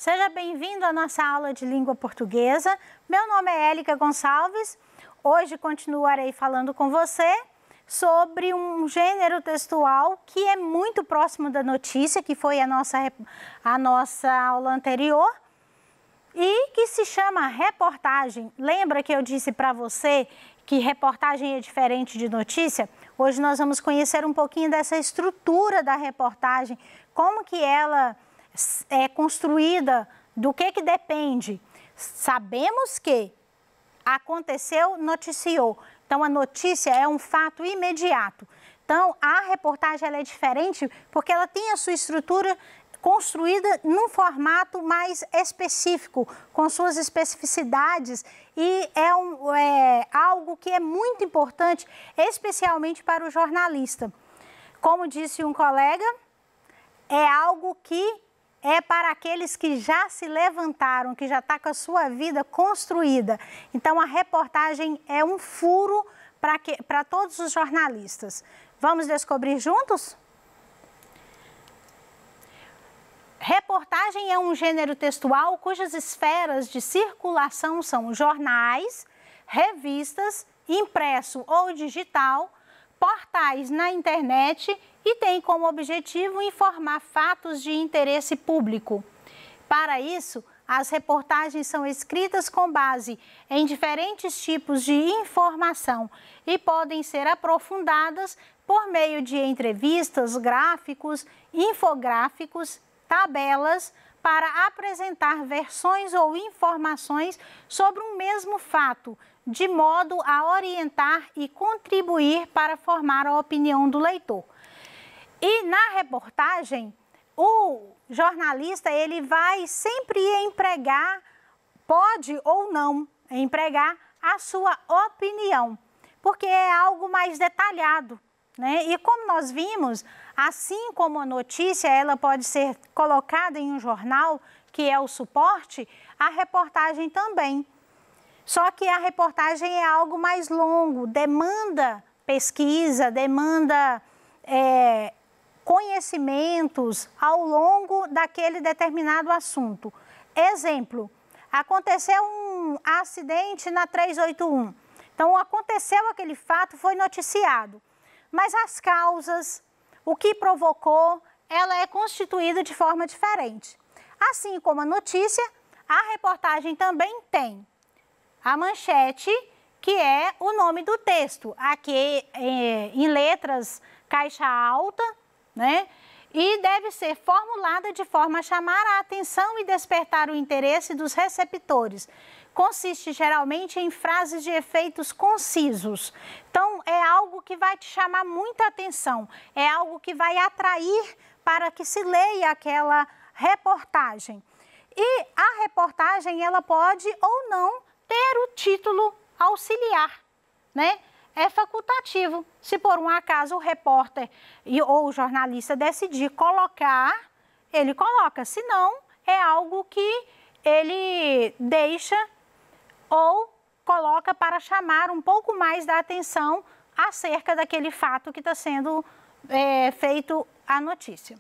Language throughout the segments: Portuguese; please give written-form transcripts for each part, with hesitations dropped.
Seja bem-vindo à nossa aula de língua portuguesa. Meu nome é Élica Gonçalves. Hoje continuarei falando com você sobre um gênero textual que é muito próximo da notícia, que foi a nossa aula anterior, e que se chama reportagem. Lembra que eu disse para você que reportagem é diferente de notícia? Hoje nós vamos conhecer um pouquinho dessa estrutura da reportagem, como que ela é construída, do que depende. Sabemos que aconteceu, noticiou. Então, a notícia é um fato imediato. Então, a reportagem ela é diferente porque ela tem a sua estrutura construída num formato mais específico, com suas especificidades, e é algo que é muito importante, especialmente para o jornalista. Como disse um colega, é algo que é para aqueles que já se levantaram, que já está com a sua vida construída. Então, a reportagem é um furo para todos os jornalistas. Vamos descobrir juntos? Reportagem é um gênero textual cujas esferas de circulação são jornais, revistas, impresso ou digital, portais na internet e tem como objetivo informar fatos de interesse público. Para isso, as reportagens são escritas com base em diferentes tipos de informação e podem ser aprofundadas por meio de entrevistas, gráficos, infográficos, tabelas, para apresentar versões ou informações sobre um mesmo fato, de modo a orientar e contribuir para formar a opinião do leitor. E na reportagem, o jornalista ele vai sempre empregar, pode ou não empregar a sua opinião, porque é algo mais detalhado, né? E como nós vimos, assim como a notícia ela pode ser colocada em um jornal, que é o suporte, a reportagem também. Só que a reportagem é algo mais longo, demanda pesquisa, demanda conhecimentos ao longo daquele determinado assunto. Exemplo, aconteceu um acidente na 381. Então, aconteceu aquele fato, foi noticiado. Mas as causas, o que provocou, ela é constituída de forma diferente. Assim como a notícia, a reportagem também tem a manchete, que é o nome do texto, aqui em letras caixa alta, né? E deve ser formulada de forma a chamar a atenção e despertar o interesse dos receptores. Consiste geralmente em frases de efeitos concisos. Então, é algo que vai te chamar muita atenção, é algo que vai atrair para que se leia aquela reportagem. E a reportagem, ela pode ou não ter o título auxiliar, né? É facultativo. Se por um acaso o repórter ou o jornalista decidir colocar, ele coloca. Se não, é algo que ele deixa ou coloca para chamar um pouco mais da atenção acerca daquele fato que está sendo feito a notícia.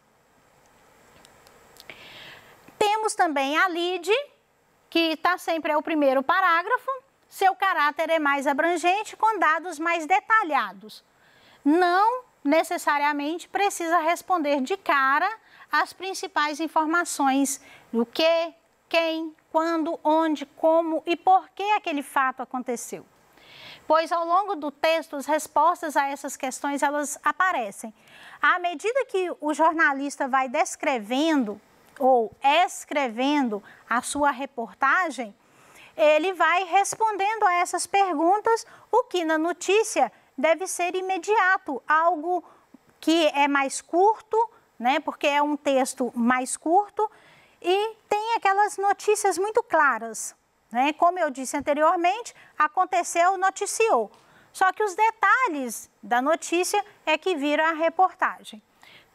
Temos também a lead, que está sempre o primeiro parágrafo. Seu caráter é mais abrangente, com dados mais detalhados. Não necessariamente precisa responder de cara as principais informações do que, quem, quando, onde, como e por que aquele fato aconteceu. Pois ao longo do texto, as respostas a essas questões elas aparecem. À medida que o jornalista vai descrevendo ou escrevendo a sua reportagem, ele vai respondendo a essas perguntas, o que na notícia deve ser imediato, algo que é mais curto, né, porque é um texto mais curto e tem aquelas notícias muito claras, né? Como eu disse anteriormente, aconteceu, noticiou. Só que os detalhes da notícia é que viram a reportagem.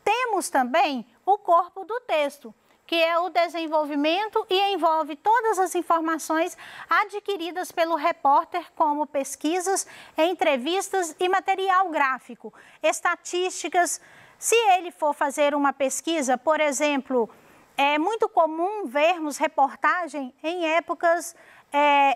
Temos também o corpo do texto, que é o desenvolvimento e envolve todas as informações adquiridas pelo repórter, como pesquisas, entrevistas e material gráfico, estatísticas. Se ele for fazer uma pesquisa, por exemplo, é muito comum vermos reportagem em épocas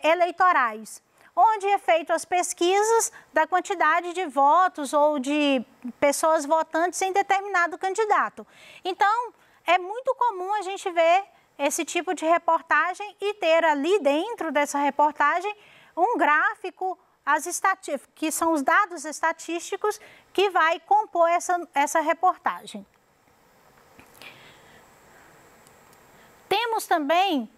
eleitorais, onde é feito as pesquisas da quantidade de votos ou de pessoas votantes em determinado candidato. Então, é muito comum a gente ver esse tipo de reportagem e ter ali dentro dessa reportagem um gráfico, que são os dados estatísticos que vai compor essa reportagem. Temos também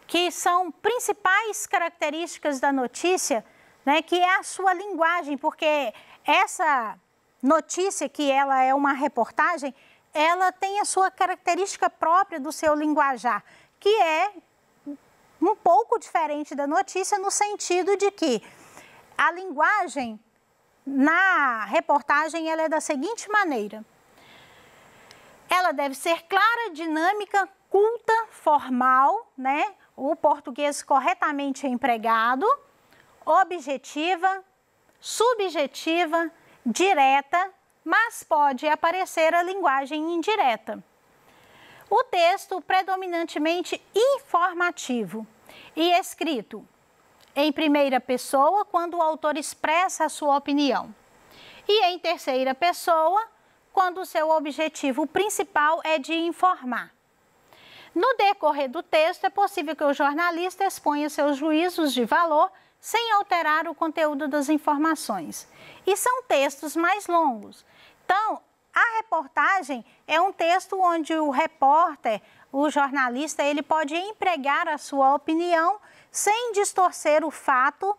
que são principais características da notícia, né, que é a sua linguagem, porque essa notícia, que ela é uma reportagem, ela tem a sua característica própria do seu linguajar, que é um pouco diferente da notícia no sentido de que a linguagem na reportagem ela é da seguinte maneira: ela deve ser clara, dinâmica, culta, formal, né? O português corretamente empregado, objetiva, subjetiva, direta, mas pode aparecer a linguagem indireta. O texto predominantemente informativo e escrito em primeira pessoa quando o autor expressa a sua opinião e em terceira pessoa quando o seu objetivo principal é de informar. No decorrer do texto, é possível que o jornalista exponha seus juízos de valor sem alterar o conteúdo das informações. E são textos mais longos. Então, a reportagem é um texto onde o repórter, o jornalista, ele pode empregar a sua opinião sem distorcer o fato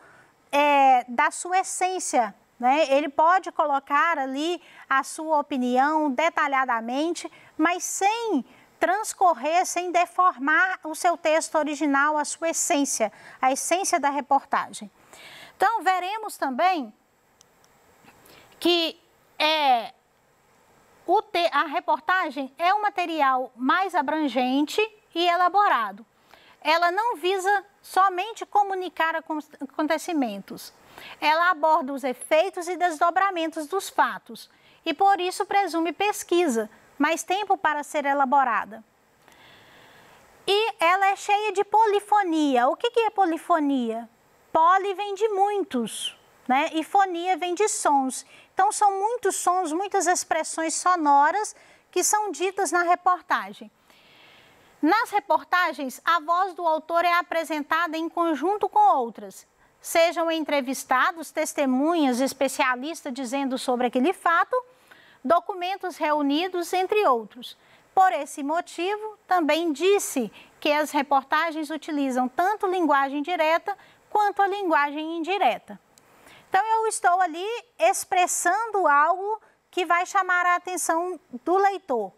da sua essência, né? Ele pode colocar ali a sua opinião detalhadamente, mas sem transcorrer, sem deformar o seu texto original, a sua essência, a essência da reportagem. Então, veremos também que a reportagem é um material mais abrangente e elaborado. Ela não visa somente comunicar acontecimentos. Ela aborda os efeitos e desdobramentos dos fatos e, por isso, presume pesquisa, mais tempo para ser elaborada. E ela é cheia de polifonia. O que é polifonia? Poli vem de muitos, né? E fonia vem de sons. Então, são muitos sons, muitas expressões sonoras que são ditas na reportagem. Nas reportagens, a voz do autor é apresentada em conjunto com outras, sejam entrevistados, testemunhas, especialistas dizendo sobre aquele fato, documentos reunidos, entre outros. Por esse motivo, também disse que as reportagens utilizam tanto linguagem direta quanto a linguagem indireta. Então, eu estou ali expressando algo que vai chamar a atenção do leitor.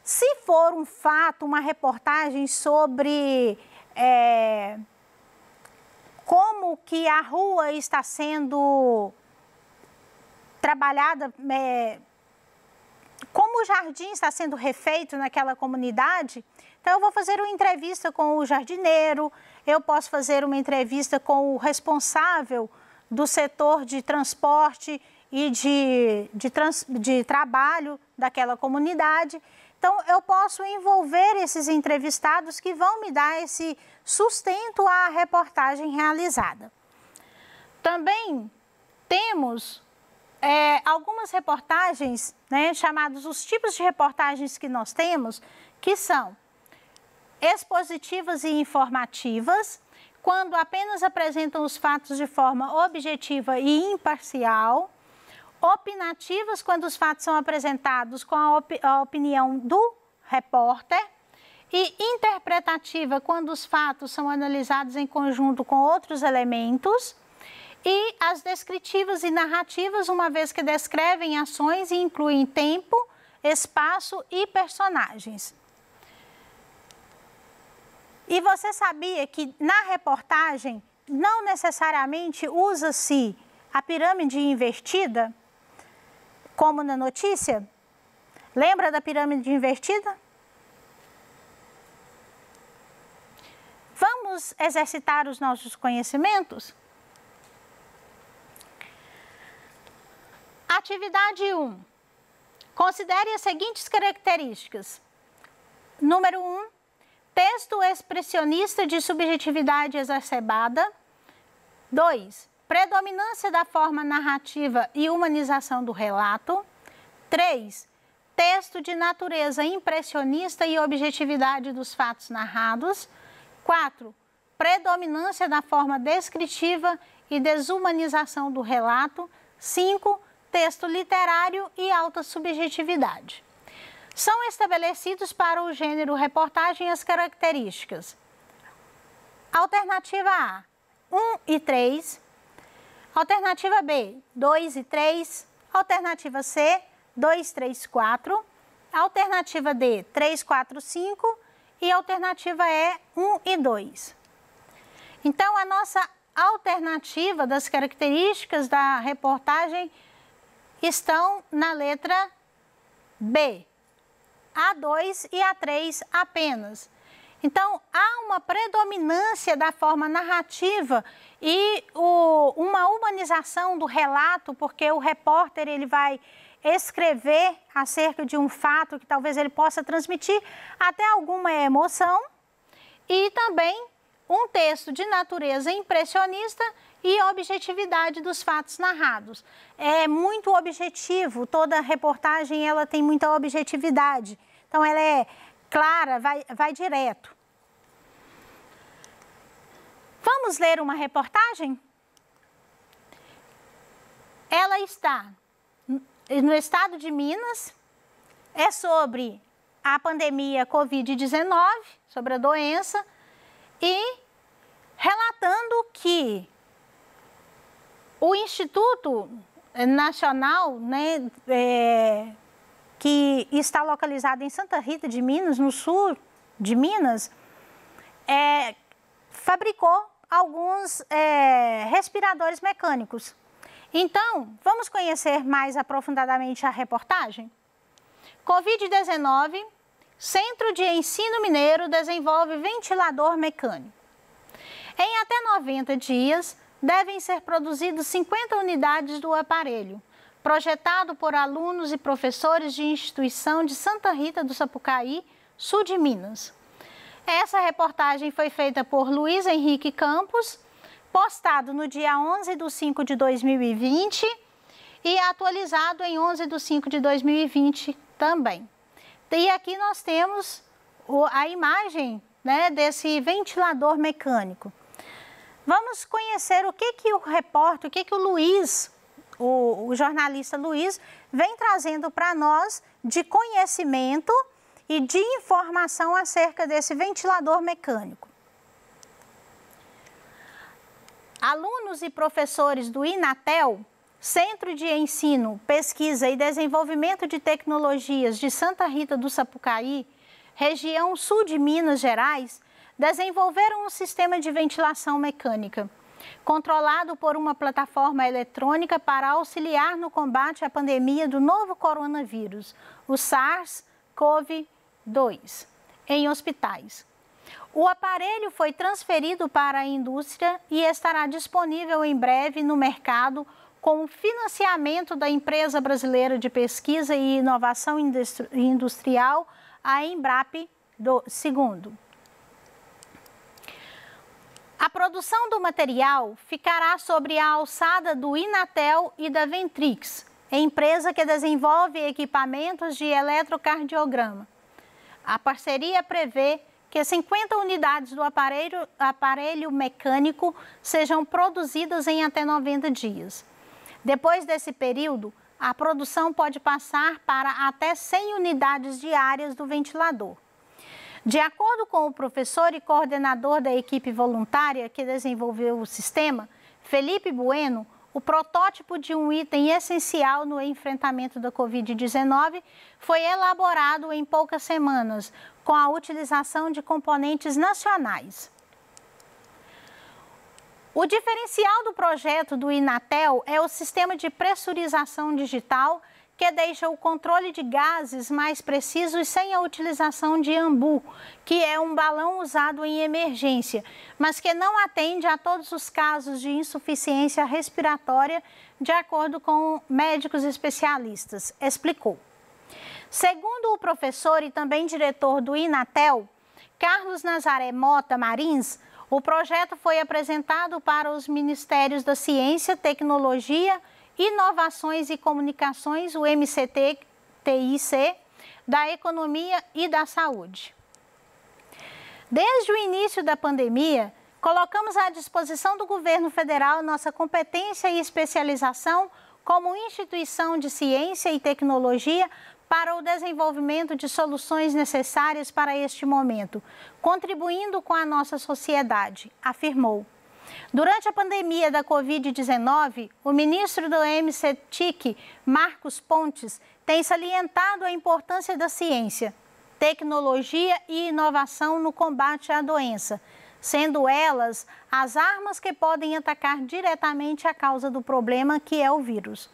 Se for um fato, uma reportagem sobre como que a rua está sendo trabalhada, como o jardim está sendo refeito naquela comunidade, então eu vou fazer uma entrevista com o jardineiro, eu posso fazer uma entrevista com o responsável do setor de transporte e de trabalho daquela comunidade. Então, eu posso envolver esses entrevistados que vão me dar esse sustento à reportagem realizada. Também temos algumas reportagens, né, chamados os tipos de reportagens que nós temos, que são expositivas e informativas, quando apenas apresentam os fatos de forma objetiva e imparcial, opinativas, quando os fatos são apresentados com a opinião do repórter, e interpretativa, quando os fatos são analisados em conjunto com outros elementos, e as descritivas e narrativas, uma vez que descrevem ações e incluem tempo, espaço e personagens. E você sabia que na reportagem não necessariamente usa-se a pirâmide invertida, como na notícia? Lembra da pirâmide invertida? Vamos exercitar os nossos conhecimentos? Atividade 1. Considere as seguintes características. Número 1, texto expressionista de subjetividade exacerbada. 2, predominância da forma narrativa e humanização do relato. 3, texto de natureza impressionista e objetividade dos fatos narrados. 4, predominância da forma descritiva e desumanização do relato. 5, texto literário e alta subjetividade. São estabelecidos para o gênero reportagem as características. Alternativa A, 1 e 3. Alternativa B, 2 e 3. Alternativa C, 2, 3, 4. Alternativa D, 3, 4, 5. E alternativa E, 1 e 2. Então, a nossa alternativa das características da reportagem estão na letra B, A2 e A3 apenas. Então, há uma predominância da forma narrativa e uma humanização do relato, porque o repórter ele vai escrever acerca de um fato que talvez ele possa transmitir até alguma emoção, e também um texto de natureza impressionista e objetividade dos fatos narrados. É muito objetivo, toda reportagem ela tem muita objetividade. Então, ela é clara, vai direto. Vamos ler uma reportagem? Ela está no estado de Minas, é sobre a pandemia Covid-19, sobre a doença, e relatando que o Instituto Nacional, né, que está localizado em Santa Rita de Minas, no sul de Minas, fabricou alguns respiradores mecânicos. Então, vamos conhecer mais aprofundadamente a reportagem? Covid-19, Centro de Ensino Mineiro desenvolve ventilador mecânico. Em até 90 dias, devem ser produzidos 50 unidades do aparelho, projetado por alunos e professores de instituição de Santa Rita do Sapucaí, sul de Minas. Essa reportagem foi feita por Luiz Henrique Campos, postado no dia 11/5/2020 e atualizado em 11/5/2020 também. E aqui nós temos a imagem, né, desse ventilador mecânico. Vamos conhecer o que o repórter, o Luiz, o jornalista Luiz, vem trazendo para nós de conhecimento e de informação acerca desse ventilador mecânico. Alunos e professores do INATEL, Centro de Ensino, Pesquisa e Desenvolvimento de Tecnologias de Santa Rita do Sapucaí, região sul de Minas Gerais, desenvolveram um sistema de ventilação mecânica, controlado por uma plataforma eletrônica para auxiliar no combate à pandemia do novo coronavírus, o SARS-CoV-2, em hospitais. O aparelho foi transferido para a indústria e estará disponível em breve no mercado com o financiamento da Empresa Brasileira de Pesquisa e Inovação Industrial, a Embrapa II. A produção do material ficará sobre a alçada do INATEL e da Ventrix, empresa que desenvolve equipamentos de eletrocardiograma. A parceria prevê que 50 unidades do aparelho mecânico sejam produzidas em até 90 dias. Depois desse período, a produção pode passar para até 100 unidades diárias do ventilador. De acordo com o professor e coordenador da equipe voluntária que desenvolveu o sistema, Felipe Bueno, o protótipo de um item essencial no enfrentamento da Covid-19 foi elaborado em poucas semanas, com a utilização de componentes nacionais. O diferencial do projeto do INATEL é o sistema de pressurização digital, que deixa o controle de gases mais preciso e sem a utilização de ambu, que é um balão usado em emergência, mas que não atende a todos os casos de insuficiência respiratória, de acordo com médicos especialistas, explicou. Segundo o professor e também diretor do Inatel, Carlos Nazaré Mota Marins, o projeto foi apresentado para os Ministérios da Ciência, Tecnologia, Inovações e Comunicações, o MCT-TIC, da Economia e da Saúde. Desde o início da pandemia, colocamos à disposição do governo federal nossa competência e especialização como instituição de ciência e tecnologia para o desenvolvimento de soluções necessárias para este momento, contribuindo com a nossa sociedade, afirmou. Durante a pandemia da Covid-19, o ministro do MCTIC, Marcos Pontes, tem salientado a importância da ciência, tecnologia e inovação no combate à doença, sendo elas as armas que podem atacar diretamente a causa do problema, que é o vírus.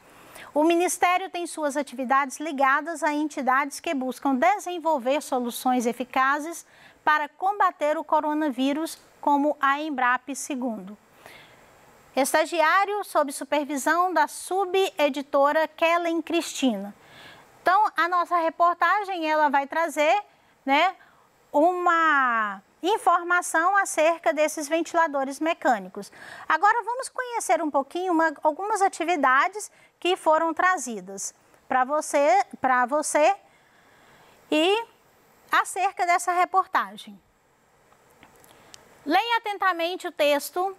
O Ministério tem suas atividades ligadas a entidades que buscam desenvolver soluções eficazes para combater o coronavírus, como a Embrapa II. Estagiário sob supervisão da subeditora Kellen Cristina. Então, a nossa reportagem ela vai trazer, uma informação acerca desses ventiladores mecânicos. Agora vamos conhecer um pouquinho algumas atividades que foram trazidas para você e acerca dessa reportagem. Leia atentamente o texto,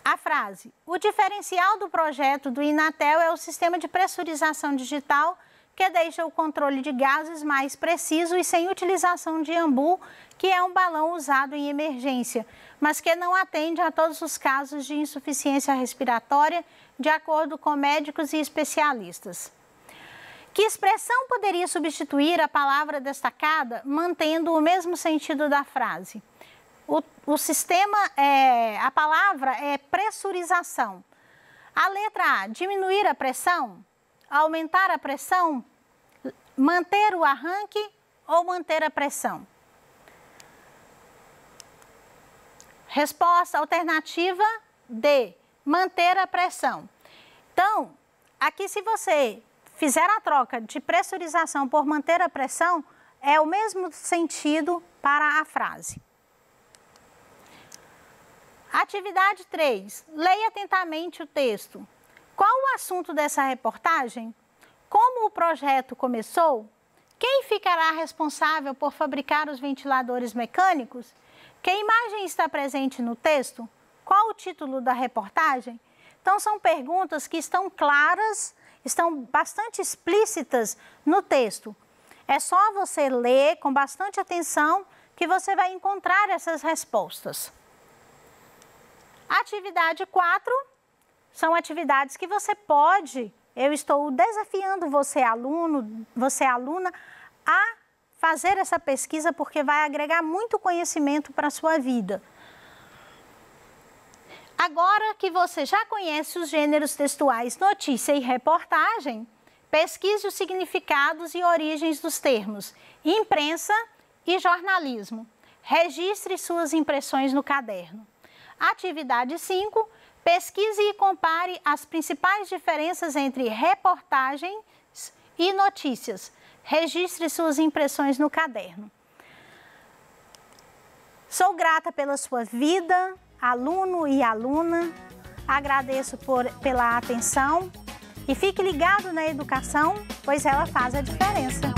a frase. O diferencial do projeto do Inatel é o sistema de pressurização digital que deixa o controle de gases mais preciso e sem utilização de ambu, que é um balão usado em emergência, mas que não atende a todos os casos de insuficiência respiratória, de acordo com médicos e especialistas. Que expressão poderia substituir a palavra destacada, mantendo o mesmo sentido da frase? A palavra é pressurização. A letra A, diminuir a pressão? Aumentar a pressão, manter o arranque ou manter a pressão? Resposta alternativa D, manter a pressão. Então, aqui se você fizer a troca de pressurização por manter a pressão, é o mesmo sentido para a frase. Atividade 3, leia atentamente o texto. Qual o assunto dessa reportagem? Como o projeto começou? Quem ficará responsável por fabricar os ventiladores mecânicos? Que imagem está presente no texto? Qual o título da reportagem? Então, são perguntas que estão claras, estão bastante explícitas no texto. É só você ler com bastante atenção que você vai encontrar essas respostas. Atividade 4. São atividades que você pode, eu estou desafiando você, aluno, você, aluna, a fazer essa pesquisa, porque vai agregar muito conhecimento para a sua vida. Agora que você já conhece os gêneros textuais notícia e reportagem, pesquise os significados e origens dos termos imprensa e jornalismo. Registre suas impressões no caderno. Atividade 5. Pesquise e compare as principais diferenças entre reportagens e notícias. Registre suas impressões no caderno. Sou grata pela sua vida, aluno e aluna. Agradeço pela atenção e fique ligado na educação, pois ela faz a diferença.